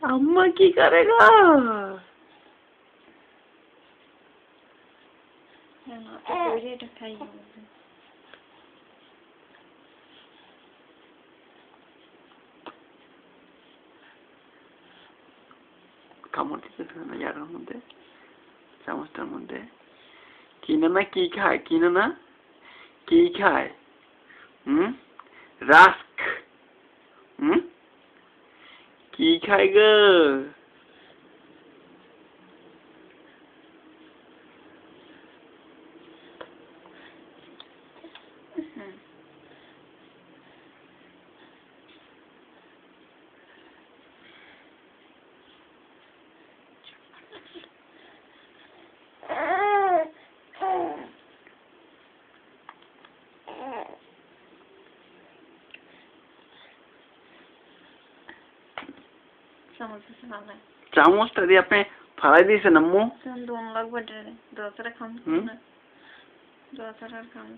अम्मा की करेगा কামড় দিতেছে না ইয়ার মধ্যে চামচটার মধ্যে কিনে না কি খায় কিনে না কি খায় রাস্ক কি খায় গো চামচটা দিয়ে আপনি ফালাই দিয়েছেন আম্মু दोन लाख बटे दोसरा खाम दोसरा खाम